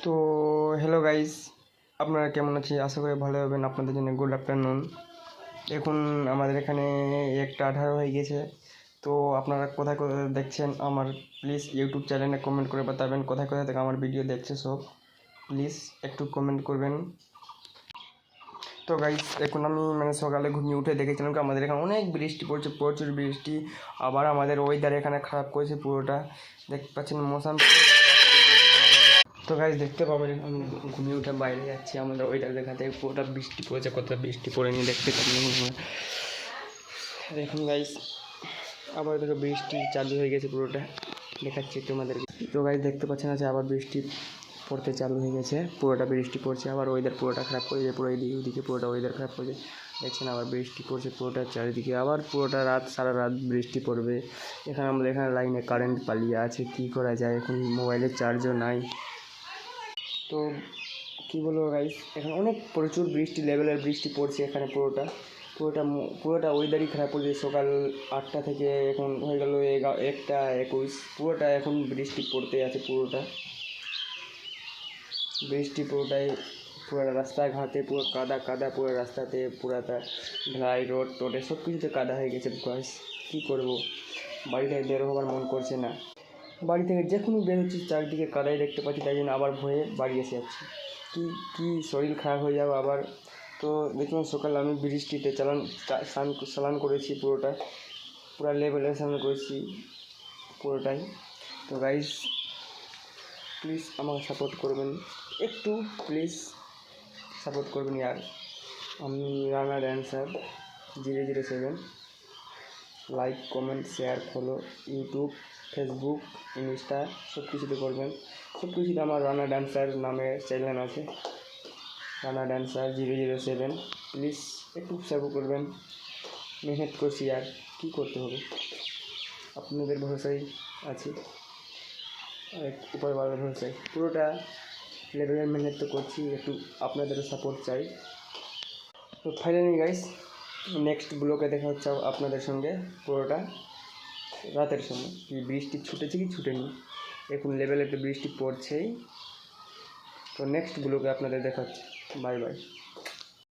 তো hello guys, আপনারা কেমন আছেন? আশা করি ভালো হবেন। আপনাদের জন্য গুড আফটারনুন। এখন আমাদের এখানে 1টা 18 হয়ে গেছে। তো আপনারা কোথায় কোথায় দেখছেন আমার প্লিজ ইউটিউব চ্যানেলে কমেন্ট করে বাতাবেন কোথায় কোথায় থেকে আমার ভিডিও দেখছে সব। প্লিজ একটু কমেন্ট করবেন। তো গাইস, এখন আমি সকালে ঘুমিয়ে উঠে দেখেছিলাম কি আমাদের এখানে অনেক বৃষ্টি পড়ছে, প্রচুর বৃষ্টি। আবার আমাদের ওয়েদার এখানে খারাপ করেছে পুরোটা, দেখতে পাচ্ছেন মৌসুম। তো গাইস দেখতে পাবেন আমি ঘুমিয়ে উঠে বাইরে যাচ্ছি, আমাদের ওইটা দেখাতে পুরোটা বৃষ্টি পড়েছে, কত বৃষ্টি পড়ে নিয়ে দেখতে পাবেন। দেখুন গাইস, আবার দেখো বৃষ্টি চালু হয়ে গেছে, পুরোটা দেখাচ্ছি তোমাদের। তো গাইস দেখতে পাচ্ছেন আছে আবার বৃষ্টি পড়তে চালু হয়ে গেছে, পুরোটা বৃষ্টি পড়ছে। আবার ওয়েদার পুরোটা খারাপ করে যায়, পুরো এইদিকে ওইদিকে পুরোটা ওয়েদার খারাপ করে যায়। দেখছেন আবার বৃষ্টি পড়ছে পুরোটা চারিদিকে, আবার পুরোটা রাত সারা রাত বৃষ্টি পড়বে। আমাদের এখানে লাইনে কারেন্ট পালিয়ে আছে, কী করা যায়? এখন মোবাইলের চার্জও নাই। তো কী বলবো গাইস, এখানে অনেক প্রচুর বৃষ্টি লেভেলের বৃষ্টি পড়ছে এখানে, পুরোটা ওয়েদারই খারাপ পড়ছে। সকাল 8টা থেকে এখন হয়ে গেল 1টা 21, পুরোটা এখন বৃষ্টি পড়তে আছে। পুরোটা বৃষ্টি পুরোটাই, পুরো রাস্তাঘাটে পুরো কাদা কাদা, পুরো রাস্তাতে পুরাটা ঢালাই রোডে সব কিছুতে কাদা হয়ে গেছে গাইস। কী করবো, বাড়ি থেকে বের হবার মন করছে না। বাড়ি থেকে যখনই বের হচ্ছে চারদিকে কাদাই দেখতে পাচ্ছি, তাই জন্য আবার ভয়ে বাড়ি এসে যাচ্ছি। কি শরীর খারাপ হয়ে যাবে আবার। তো দেখুন সকালে আমি বৃষ্টিতে স্নান করেছি, পুরো লেভেলে স্নান করেছি পুরোটাই। তো গাইস প্লিজ আমাকে সাপোর্ট করবেন, একটু প্লিজ সাপোর্ট করবেন ইয়ার। আমি Rana dancer 007। Like comment share follow YouTube Facebook Insta সব কিছুতে করবেন, সব কিছুতে আমার রানা ড্যান্সার নামে চ্যানেল আছে, রানা ড্যান্সার 007। প্লিজ একটু সাপোর্ট করবেন। মেহনত করছি আর কী করতে হবে, আপনাদের ভরসায় আছি, উপরওয়ালার ভরসায় পুরোটা লেভেলের মেহনত তো করছি, একটু আপনাদেরও সাপোর্ট চাই। তো ফাইনালি গাইস, নেক্সট ব্লগে দেখা হচ্ছে আপনাদের সঙ্গে পুরোটা রাতের সময়। কি বৃষ্টি ছুটেছে কি ছুটেনি, এখন লেভেলে তো বৃষ্টি পড়ছেই। তো নেক্সট ব্লগে আপনাদের দেখা হচ্ছে। Bye bye.